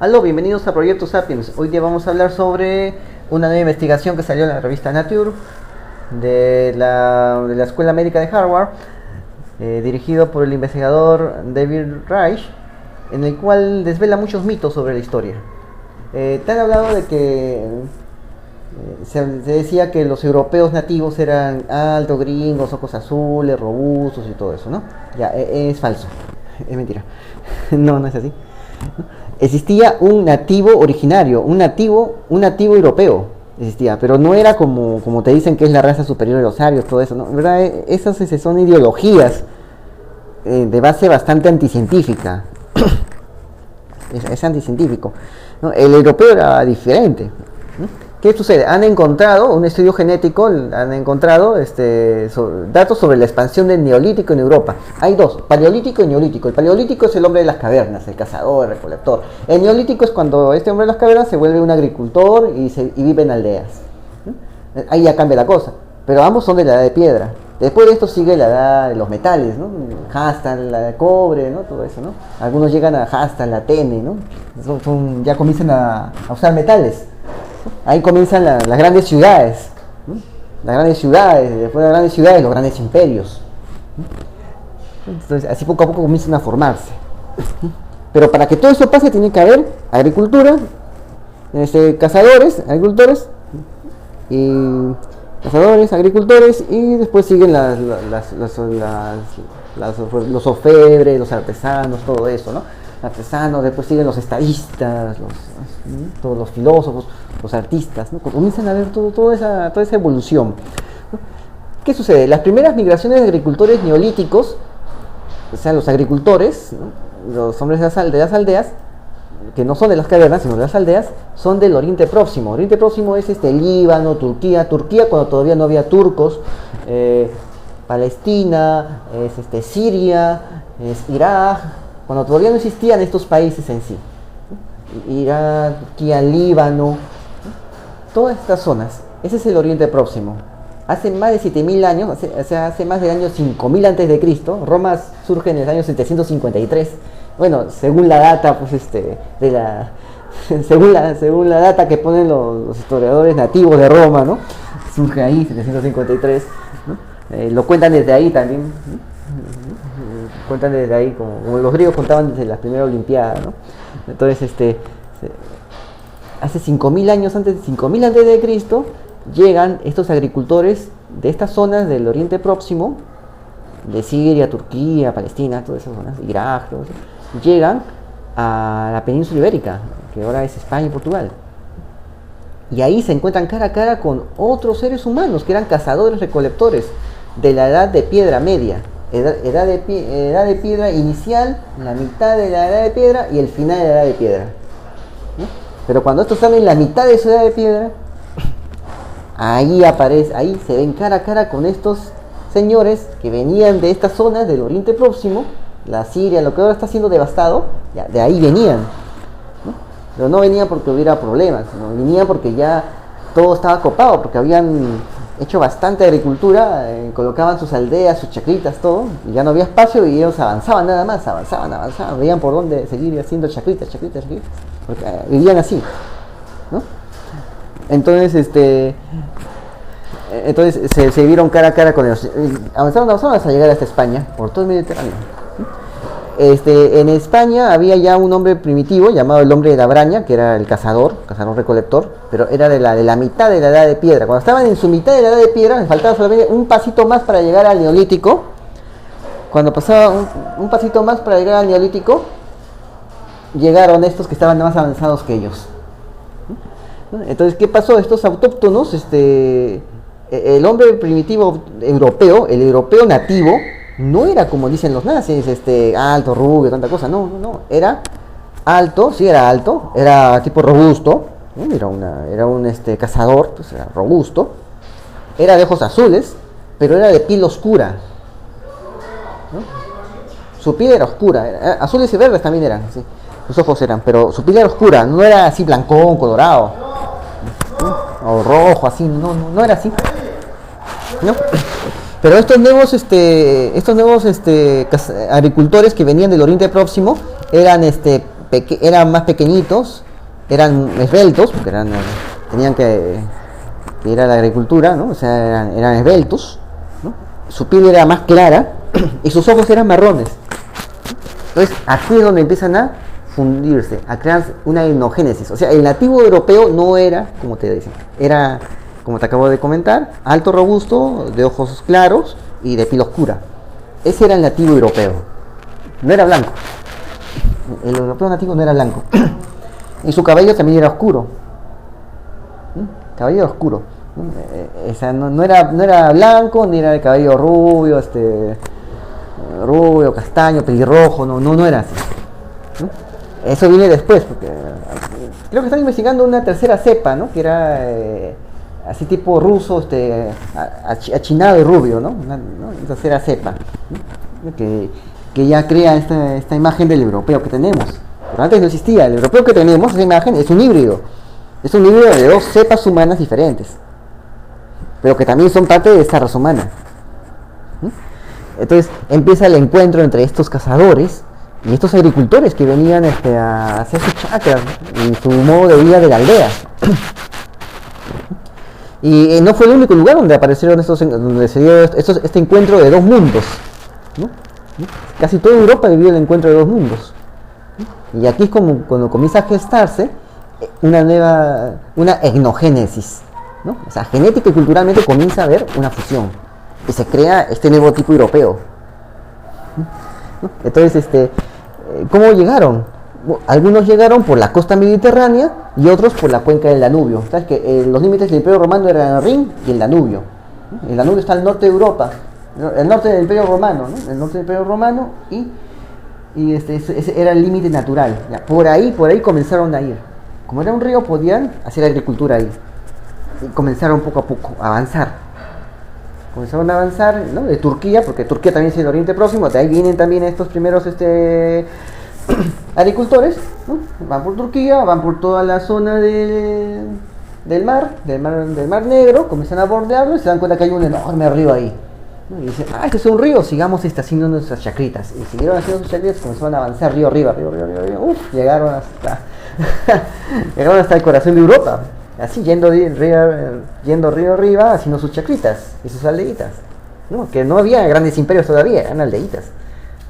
Aló, bienvenidos a Proyecto Sapiens. Hoy día vamos a hablar sobre una nueva investigación que salió en la revista Nature de la Escuela Médica de Harvard, dirigido por el investigador David Reich, en el cual desvela muchos mitos sobre la historia. Te han hablado de que se decía que los europeos nativos eran altos, gringos, ojos azules, robustos y todo eso, ¿no? Ya, es falso, es mentira. No es así. Existía un nativo originario, un nativo europeo existía, pero no era como te dicen que es la raza superior de los arios, todo eso, ¿no? ¿Verdad? Esas son ideologías de base bastante anticientífica. es anticientífico, ¿no? El europeo era diferente, ¿no? ¿Qué sucede? Han encontrado, un estudio genético, datos sobre la expansión del neolítico en Europa. Hay dos, paleolítico y neolítico. El paleolítico es el hombre de las cavernas, el cazador, el recolector. El neolítico es cuando este hombre de las cavernas se vuelve un agricultor y vive en aldeas, ¿no? Ahí ya cambia la cosa, pero ambos son de la edad de piedra. Después de esto sigue la edad de los metales, ¿no? Hastan, la de cobre, ¿no? Todo eso, ¿no? Algunos llegan a Hastan, la Atene, ¿no? Ya comienzan a usar metales. Ahí comienzan las grandes ciudades, ¿no? Las grandes ciudades, después de las grandes ciudades, los grandes imperios, ¿no? Entonces, así poco a poco comienzan a formarse. Pero para que todo eso pase, tiene que haber agricultura, agricultores, y después siguen los orfebres, los artesanos, todo eso, ¿no? Artesanos, después siguen los estadistas, todos los filósofos, los artistas, ¿no? Comienzan a ver toda esa evolución, ¿no? ¿Qué sucede? Las primeras migraciones de agricultores neolíticos, o sea, los agricultores, ¿no? Los hombres de las aldeas, que no son de las cavernas, sino de las aldeas, son del Oriente Próximo. Oriente Próximo es Líbano, Turquía cuando todavía no había turcos, Palestina, es Siria, es Irak, cuando todavía no existían estos países en sí, ¿no? Irak, Turquía, Líbano, ¿no? Todas estas zonas, ese es el Oriente Próximo. Hace más de 7.000 años, hace más del año 5.000 antes de Cristo, Roma surge en el año 753. Bueno, según la data, según la data que ponen los historiadores nativos de Roma, ¿no? Surge ahí 753, ¿no? Lo cuentan desde ahí también, ¿no? Cuentan desde ahí, como los griegos contaban desde las primeras olimpiadas, ¿no? Entonces, hace 5.000 años antes de Cristo, llegan estos agricultores de estas zonas del Oriente Próximo, de Siria, Turquía, Palestina, todas esas zonas, Irak, todo eso, llegan a la península ibérica, que ahora es España y Portugal. Y ahí se encuentran cara a cara con otros seres humanos que eran cazadores recolectores de la edad de piedra media. Edad de piedra inicial, la mitad de la edad de piedra y el final de la edad de piedra, ¿no? Pero cuando estos están en la mitad de su edad de piedra, ahí se ven cara a cara con estos señores que venían de estas zonas del Oriente Próximo, la Siria, lo que ahora está siendo devastado, ya, de ahí venían, ¿no? Pero no venían porque hubiera problemas, sino venían porque ya todo estaba copado, porque habían hecho bastante agricultura, colocaban sus aldeas, sus chacritas, todo, y ya no había espacio y ellos avanzaban nada más, avanzaban, veían por dónde seguir haciendo chacritas, porque vivían así, ¿no? Entonces, se vieron cara a cara con ellos, avanzaron hasta llegar hasta España, por todo el Mediterráneo. En España había ya un hombre primitivo llamado el hombre de la Braña, que era el cazador recolector, pero era de la mitad de la edad de piedra. Cuando estaban en su mitad de la edad de piedra, les faltaba solamente un pasito más para llegar al neolítico. Cuando pasaba un pasito más para llegar al neolítico, llegaron estos que estaban más avanzados que ellos. Entonces, ¿qué pasó? Estos autóctonos, el hombre primitivo europeo, el europeo nativo, no era como dicen los nazis, alto, rubio, tanta cosa, no, era alto, sí era alto, era tipo robusto, ¿no? Era un cazador, pues era robusto, era de ojos azules, pero era de piel oscura, ¿no? Su piel era oscura, azules y verdes también eran, sí, sus ojos eran, pero su piel era oscura, no era así blancón, colorado, ¿no? O rojo, así, no era así, ¿no? Pero estos nuevos agricultores que venían del Oriente Próximo eran eran más pequeñitos, eran esbeltos, porque tenían que ir a la agricultura, ¿no? O sea, eran esbeltos, ¿no? Su piel era más clara y sus ojos eran marrones. Entonces, aquí es donde empiezan a fundirse, a crear una etnogénesis. O sea, el nativo europeo no era, como te decía, era, como te acabo de comentar, alto, robusto, de ojos claros y de piel oscura. Ese era el nativo europeo. No era blanco. El europeo nativo no era blanco. Y su cabello también era oscuro. Cabello oscuro. O sea, no era blanco, ni era de cabello rubio, rubio, castaño, pelirrojo, no era así. Eso viene después, porque creo que están investigando una tercera cepa, ¿no? Que era así tipo ruso, achinado y rubio, ¿no? Una tercera cepa, ¿no? Que ya crea esta imagen del europeo que tenemos. Pero antes no existía. El europeo que tenemos, esa imagen, es un híbrido. Es un híbrido de dos cepas humanas diferentes, pero que también son parte de esta raza humana. Entonces empieza el encuentro entre estos cazadores y estos agricultores que venían a hacer sus chacras y su modo de vida de la aldea. Y no fue el único lugar donde aparecieron donde se dio este encuentro de dos mundos, ¿no? Casi toda Europa vivió el encuentro de dos mundos. Y aquí es como cuando comienza a gestarse una etnogénesis, ¿no? O sea, genética y culturalmente comienza a haber una fusión y se crea este nuevo tipo europeo, ¿no? Entonces, ¿cómo llegaron? Algunos llegaron por la costa mediterránea y otros por la cuenca del Danubio. ¿Sabes que los límites del Imperio Romano eran el Rin y el Danubio? ¿No? El Danubio está al norte de Europa, el norte del Imperio Romano, ¿no? El norte del Imperio Romano y ese era el límite natural. Ya, por ahí comenzaron a ir. Como era un río, podían hacer agricultura ahí. Y comenzaron poco a poco a avanzar. Comenzaron a avanzar, ¿no? De Turquía, porque Turquía también es el Oriente Próximo, de ahí vienen también estos primeros agricultores, ¿no? Van por Turquía, van por toda la zona del mar Negro, comienzan a bordearlo y se dan cuenta que hay un enorme río ahí, ¿no? Y dicen, este es un río, sigamos haciendo nuestras chacritas. Y siguieron haciendo sus chacritas, comenzaron a avanzar río arriba, llegaron hasta el corazón de Europa. Así yendo río arriba, haciendo sus chacritas y sus aldeitas, ¿no? Que no había grandes imperios todavía, eran aldeitas,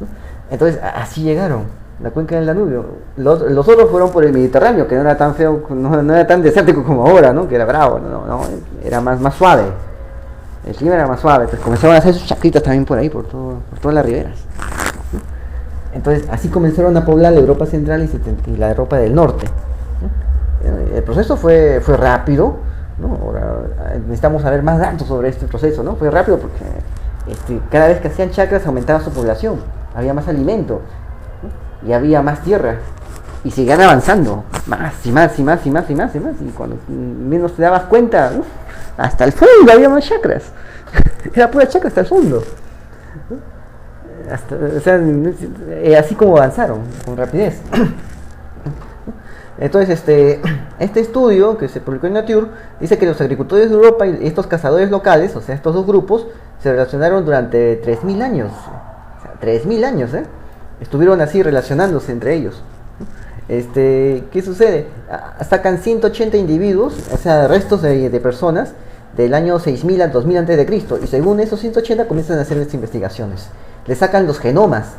¿no? Entonces así llegaron, la cuenca del Danubio. Los otros fueron por el Mediterráneo, que no era tan feo, no era tan desértico como ahora, ¿no? Que era bravo, no, era más suave. El clima era más suave, entonces comenzaron a hacer sus chacritas también por ahí, por todas las riberas, ¿no? Entonces así comenzaron a poblar la Europa central y la Europa del norte. El proceso fue rápido, ¿no? Ahora necesitamos saber más datos sobre este proceso, ¿no? Fue rápido porque cada vez que hacían chacras aumentaba su población, había más alimento, ¿no? Y había más tierra, y seguían avanzando, más y más, y cuando menos te dabas cuenta, hasta el fondo había más chacras, era pura chacra hasta el fondo, ¿no? O sea, así como avanzaron, con rapidez. Entonces, este estudio que se publicó en Nature dice que los agricultores de Europa y estos cazadores locales, o sea, estos dos grupos, se relacionaron durante 3.000 años. O sea, 3.000 años, estuvieron así relacionándose entre ellos. ¿Qué sucede? Sacan 180 individuos, o sea, restos de personas del año 6000 al 2000 antes de Cristo, y según esos 180 comienzan a hacer estas investigaciones. Le sacan los genomas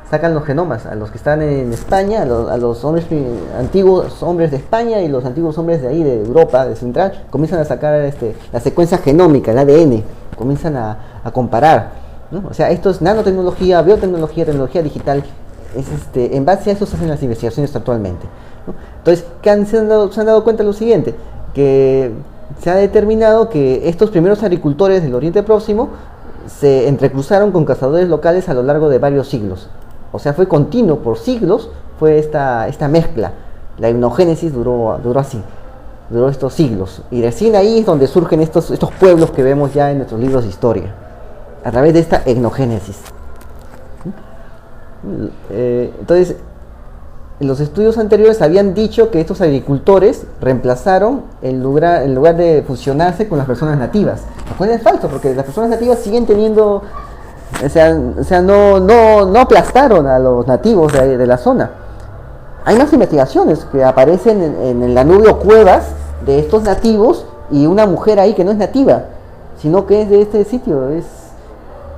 a los que están en España, a los antiguos hombres de España y los antiguos hombres de ahí, de Europa, de Central, comienzan a sacar la secuencia genómica, el ADN, comienzan a comparar, ¿no? O sea, esto es nanotecnología, biotecnología, tecnología digital, en base a eso se hacen las investigaciones actualmente, ¿no? Entonces, se han dado cuenta de lo siguiente, que se ha determinado que estos primeros agricultores del Oriente Próximo se entrecruzaron con cazadores locales a lo largo de varios siglos. O sea, fue continuo por siglos, fue esta mezcla. La etnogénesis duró así, duró estos siglos. Y recién ahí es donde surgen estos pueblos que vemos ya en nuestros libros de historia, a través de esta etnogénesis. Entonces, los estudios anteriores habían dicho que estos agricultores reemplazaron en lugar de fusionarse con las personas nativas. Lo cual es falso, porque las personas nativas siguen teniendo... O sea, no aplastaron a los nativos de la zona. hay más investigaciones que aparecen en el Danubio cuevas de estos nativos y una mujer ahí que no es nativa, sino que es de este sitio,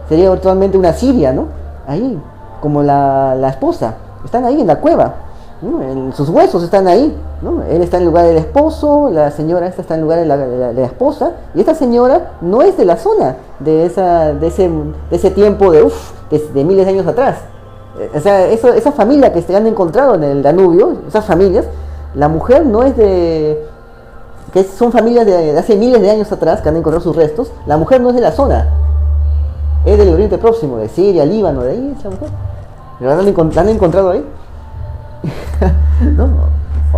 sería actualmente una siria, ¿no? Ahí, como la esposa, están ahí en la cueva, ¿no? Sus huesos están ahí, ¿no? Él está en lugar del esposo, la señora esta está en lugar de la esposa, y esta señora no es de la zona de ese tiempo de miles de años atrás. O sea, esa familia que se han encontrado en el Danubio, esas familias, la mujer no es que son familias de hace miles de años atrás que han encontrado sus restos, la mujer no es de la zona, es del Oriente Próximo, de Siria, Líbano, de ahí es la mujer. ¿La han encontrado ahí? ¿No?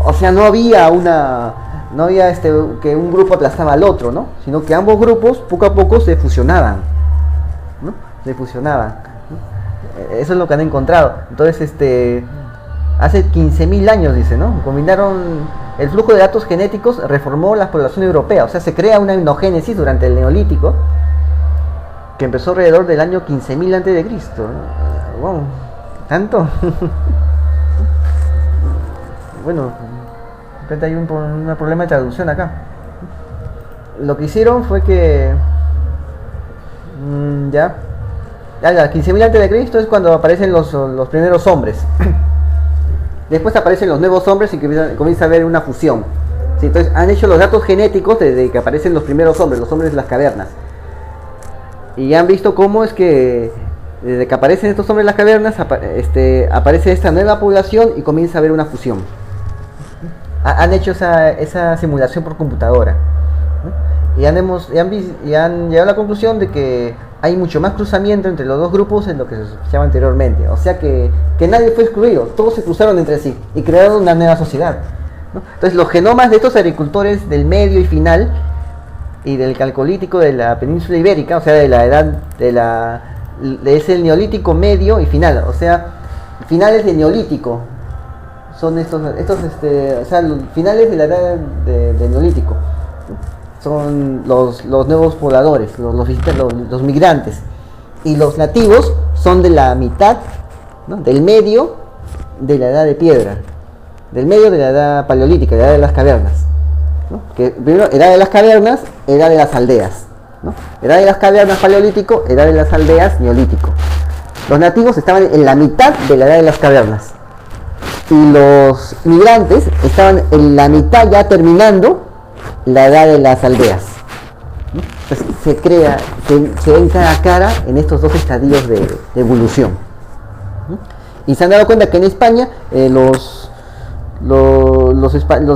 O sea, no había que un grupo aplastaba al otro, ¿no? Sino que ambos grupos poco a poco se fusionaban, ¿no? Se fusionaban, ¿no? Eso es lo que han encontrado. Entonces, hace 15.000 años, dice, ¿no? Combinaron el flujo de datos genéticos, reformó la población europea. O sea, se crea una etnogénesis durante el Neolítico que empezó alrededor del año 15.000 antes de Cristo. Wow, ¿tanto? Bueno, de repente hay un problema de traducción acá. Lo que hicieron fue que ya 15.000 antes de Cristo es cuando aparecen los primeros hombres. Después aparecen los nuevos hombres y comienza a haber una fusión. ¿Sí? Entonces han hecho los datos genéticos desde que aparecen los primeros hombres, los hombres de las cavernas. Y han visto cómo es que desde que aparecen estos hombres en las cavernas aparece esta nueva población y comienza a haber una fusión. Han hecho esa simulación por computadora, ¿no? Y han llegado a la conclusión de que hay mucho más cruzamiento entre los dos grupos en lo que se sospechaba anteriormente. O sea que nadie fue excluido, todos se cruzaron entre sí y crearon una nueva sociedad, ¿no? Entonces los genomas de estos agricultores del medio y final y del calcolítico de la península ibérica, o sea, de la edad es el neolítico medio y final, o sea, finales del neolítico son estos o sea, los finales de la edad del neolítico, son los nuevos pobladores, los migrantes, y los nativos son de la mitad, ¿no? Del medio de la edad de piedra, del medio de la edad paleolítica, la edad de las cavernas, ¿no? Que primero, edad de las cavernas, edad de las aldeas, ¿no? Edad de las cavernas paleolítico, edad de las aldeas neolítico. Los nativos estaban en la mitad de la edad de las cavernas y los migrantes estaban en la mitad ya terminando la edad de las aldeas, ¿no? Entonces se ven cara a cara en estos dos estadios de evolución, ¿no? Y se han dado cuenta que en España los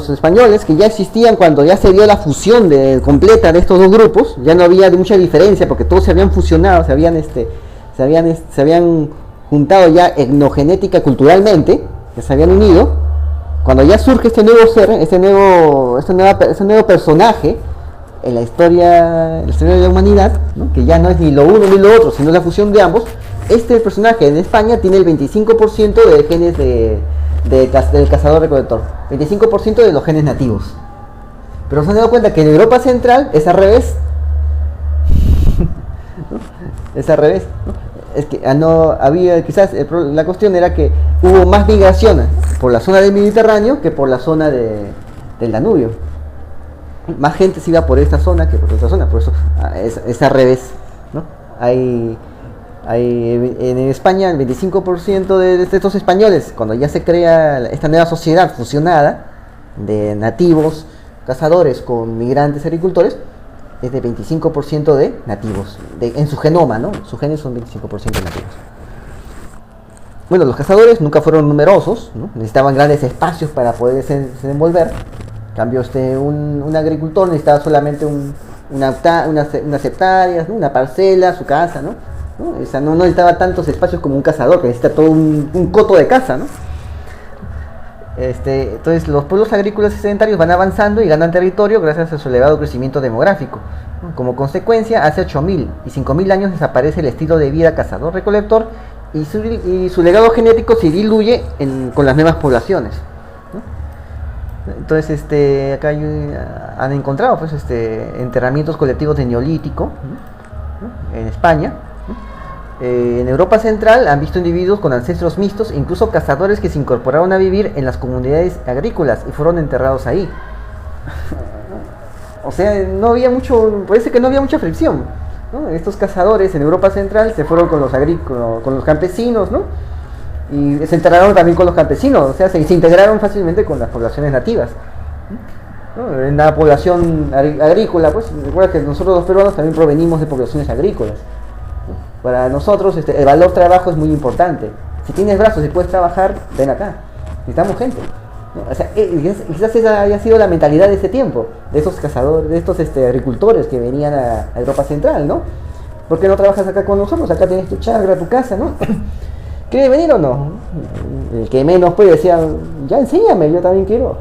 españoles, que ya existían cuando ya se dio la fusión completa de estos dos grupos, ya no había mucha diferencia porque todos se habían fusionado, se habían juntado ya etnogenética culturalmente, que se habían unido. Cuando ya surge este nuevo ser, este nuevo personaje en la historia de la humanidad, ¿no? Que ya no es ni lo uno ni lo otro, sino la fusión de ambos. Este personaje en España tiene el 25% de genes del cazador-recolector, 25% de los genes nativos. Pero se han dado cuenta que en Europa Central es al revés. ¿No? Es al revés, ¿no? Es que no había, quizás la cuestión era que hubo más migración por la zona del Mediterráneo que por la zona del Danubio. Más gente se iba por esta zona que por otra zona, por eso es al revés, ¿no? Hay en España el 25% de estos españoles, cuando ya se crea esta nueva sociedad fusionada de nativos cazadores con migrantes agricultores, es de 25% de nativos, en su genoma, ¿no? Sus genes son 25% nativos. Bueno, los cazadores nunca fueron numerosos, ¿no? Necesitaban grandes espacios para poderse desenvolver. En cambio, un agricultor necesitaba solamente unas hectáreas, ¿no? Una parcela, su casa, ¿no? O sea, no necesitaba tantos espacios como un cazador, que necesita todo un coto de caza, ¿no? Entonces los pueblos agrícolas y sedentarios van avanzando y ganan territorio gracias a su elevado crecimiento demográfico. Como consecuencia, hace 8.000 y 5.000 años desaparece el estilo de vida cazador-recolector y su legado genético se diluye con las nuevas poblaciones, ¿no? Entonces acá han encontrado enterramientos colectivos de Neolítico, ¿no? En España, ¿no? En Europa Central han visto individuos con ancestros mixtos, incluso cazadores que se incorporaron a vivir en las comunidades agrícolas y fueron enterrados ahí. O sea, no había mucho, parece que no había mucha fricción, ¿no? Estos cazadores en Europa Central se fueron con los campesinos, ¿no? Y se enterraron también con los campesinos, o sea, se integraron fácilmente con las poblaciones nativas, ¿no? En la población agrícola, pues, recuerda que nosotros los peruanos también provenimos de poblaciones agrícolas. Para nosotros el valor trabajo es muy importante. Si tienes brazos y puedes trabajar, ven acá. Necesitamos gente, ¿no? O sea, quizás esa haya sido la mentalidad de ese tiempo, de esos cazadores, de estos agricultores que venían a Europa Central, ¿no? ¿Por qué no trabajas acá con nosotros? Acá tienes tu chacra, tu casa, ¿no? ¿Quiere venir o no? El que menos pues decía, ya enséñame, yo también quiero,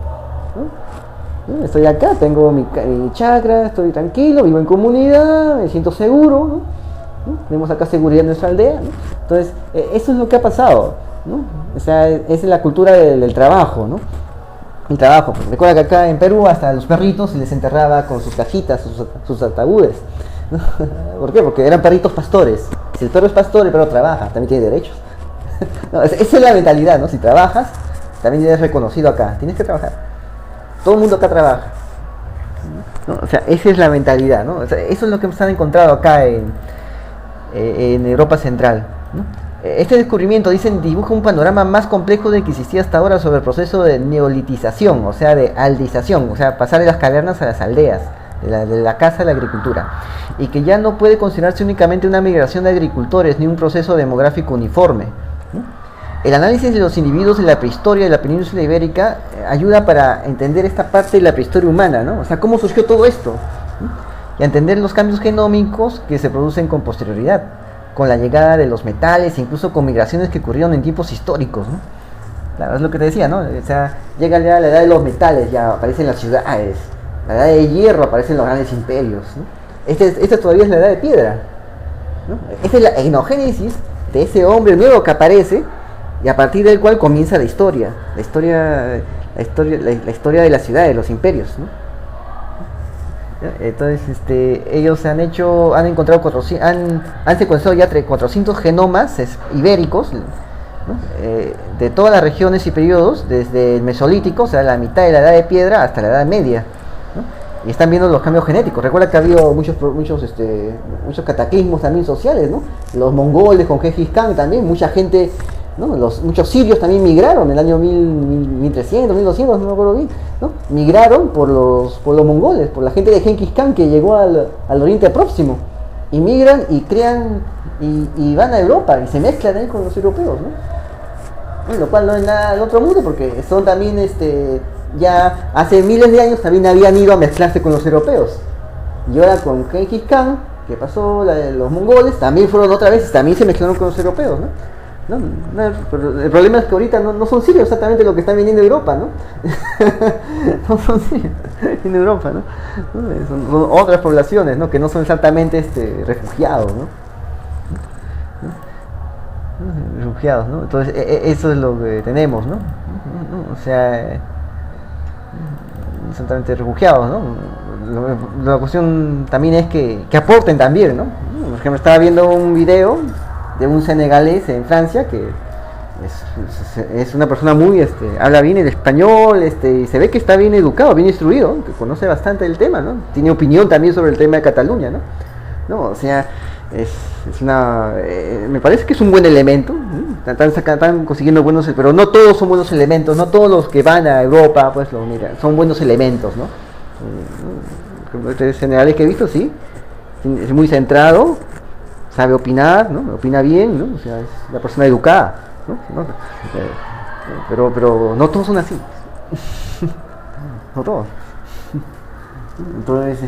¿no? Estoy acá, tengo mi chacra, estoy tranquilo, vivo en comunidad, me siento seguro, ¿no? Tenemos acá seguridad en nuestra aldea, ¿no? Entonces, eso es lo que ha pasado, ¿no? O sea, es la cultura del trabajo, ¿no? El trabajo. Pues, recuerda que acá en Perú hasta los perritos se les enterraba con sus cajitas, sus ataúdes, ¿no? ¿Por qué? Porque eran perritos pastores. Si el perro es pastor, el perro trabaja, también tiene derechos. No, esa es la mentalidad, ¿no? Si trabajas, también eres reconocido acá. Tienes que trabajar. Todo el mundo acá trabaja, ¿no? O sea, esa es la mentalidad, ¿no? O sea, eso es lo que se han encontrado acá en Europa Central, ¿no? Este descubrimiento, dicen, dibuja un panorama más complejo del que existía hasta ahora sobre el proceso de neolitización, o sea, de aldeización, o sea, pasar de las cavernas a las aldeas, de la casa a la agricultura, y que ya no puede considerarse únicamente una migración de agricultores ni un proceso demográfico uniforme, ¿no? El análisis de los individuos de la prehistoria de la península ibérica ayuda para entender esta parte de la prehistoria humana, ¿no? O sea, cómo surgió todo esto, ¿no? Y a entender los cambios genómicos que se producen con posterioridad, con la llegada de los metales, incluso con migraciones que ocurrieron en tiempos históricos, ¿no? Claro, es lo que te decía, ¿no? O sea, llega ya la edad de los metales, ya aparecen las ciudades, la edad de hierro, aparecen los grandes imperios, ¿no? Esta todavía es la edad de piedra, ¿no? Esta es la etnogénesis de ese hombre nuevo que aparece y a partir del cual comienza la historia de la ciudad, de los imperios, ¿no? Entonces, ellos han encontrado 400, han secuenciado ya 400 genomas ibéricos, ¿no? De todas las regiones y periodos, desde el Mesolítico, o sea, la mitad de la Edad de Piedra, hasta la Edad Media, ¿no? Y están viendo los cambios genéticos. Recuerda que ha habido muchos cataclismos también sociales, ¿no? Los mongoles con Gengis Khan también, mucha gente, ¿no? Muchos sirios también migraron en el año 1300, 1200, no me acuerdo bien, ¿no? Migraron por los mongoles, por la gente de Gengis Khan que llegó al Oriente Próximo. Y migran y crean y van a Europa y se mezclan ahí con los europeos, ¿no? Lo cual no es nada del otro mundo porque son también, ya hace miles de años también habían ido a mezclarse con los europeos. Y ahora con Gengis Khan, que pasó los mongoles, también fueron otra vez y también se mezclaron con los europeos, ¿no? Pero el problema es que ahorita no son sirios exactamente lo que están viniendo de Europa, ¿no? No son sirios en Europa, ¿no? Son otras poblaciones, ¿no? Que no son exactamente refugiados, ¿no? Refugiados, ¿no? Entonces eso es lo que tenemos, ¿no? O sea, exactamente refugiados, ¿no? La cuestión también es que aporten también, ¿no? Por ejemplo, estaba viendo un video de un senegalés en Francia que es una persona muy, habla bien el español, y se ve que está bien educado, bien instruido, que conoce bastante el tema, ¿no? Tiene opinión también sobre el tema de Cataluña, ¿no? O sea, me parece que es un buen elemento, ¿no? Están consiguiendo buenos, pero no todos son buenos elementos, no todos los que van a Europa, pues son buenos elementos, ¿no? Este senegalés que he visto, sí, es muy centrado, sabe opinar, ¿no? Opina bien, ¿no? O sea, es una persona educada, ¿no? Pero no todos son así. No todos. Entonces,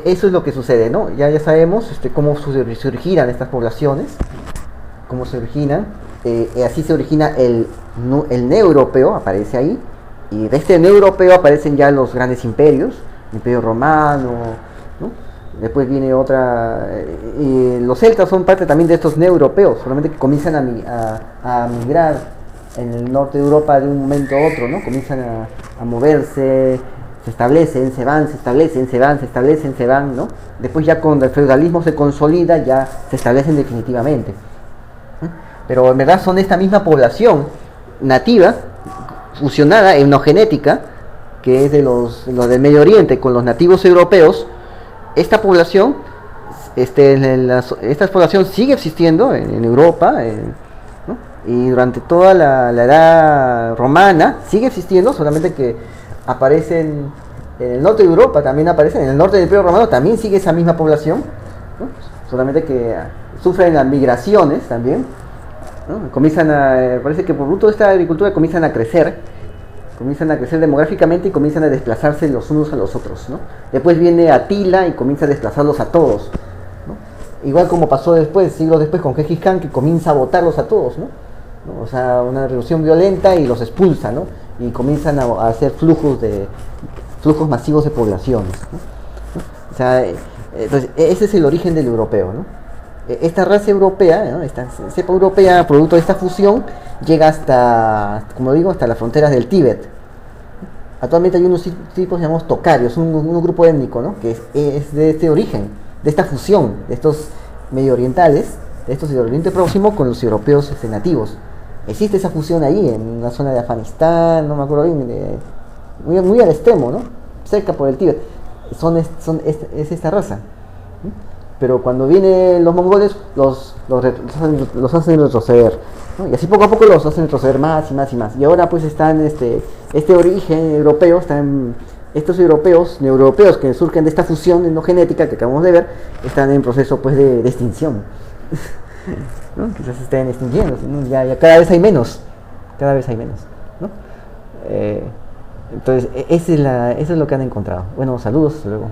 eso es lo que sucede, ¿no? Ya sabemos cómo se originan estas poblaciones, cómo se originan, así se origina el neo-europeo, aparece ahí, y de este neo-europeo aparecen ya los grandes imperios, el imperio romano, ¿no? Después viene otra, los celtas son parte también de estos neo-europeos, solamente que comienzan a migrar en el norte de Europa de un momento a otro, ¿no? Comienzan a moverse, se establecen, se van, se establecen, se van, se establecen, se van, ¿no? Después ya cuando el feudalismo se consolida, ya se establecen definitivamente. Pero en verdad son esta misma población nativa, fusionada, etnogenética, que es de los del Medio Oriente con los nativos europeos. Esta población, esta población sigue existiendo en Europa, ¿no? Y durante toda la edad romana sigue existiendo, solamente que aparecen en el norte de Europa, también aparecen en el norte del Imperio Romano, también sigue esa misma población, ¿no? Solamente que sufren las migraciones también, ¿no? Parece que por fruto de esta agricultura comienzan a crecer demográficamente y comienzan a desplazarse los unos a los otros, ¿no? Después viene Atila y comienza a desplazarlos a todos, ¿no? Igual como pasó después, siglos después con Gengis Khan, que comienza a botarlos a todos, ¿no? O sea, una revolución violenta y los expulsa, ¿no? Y comienzan a hacer flujos masivos de poblaciones, ¿no? O sea, entonces ese es el origen del europeo, ¿no? Esta raza europea, ¿no? Esta cepa europea, producto de esta fusión, llega hasta, como digo, hasta las fronteras del Tíbet. Actualmente hay unos tipos llamados tocarios, un grupo étnico, ¿no? Que es de este origen, de esta fusión, de estos medio orientales, de estos del Oriente Próximo con los europeos nativos. Existe esa fusión ahí, en la zona de Afganistán, no me acuerdo bien, muy al extremo, ¿no? Cerca por el Tíbet. Es esta raza. Pero cuando vienen los mongoles, los hacen retroceder, ¿no? Y así poco a poco los hacen retroceder más y más y más. Y ahora pues están este origen europeo, estos europeos, neoeuropeos que surgen de esta fusión endogenética que acabamos de ver, están en proceso pues de extinción. ¿No? Quizás se estén extinguiendo, ¿no? Ya cada vez hay menos, ¿no? Entonces, eso es lo que han encontrado. Bueno, saludos, hasta luego.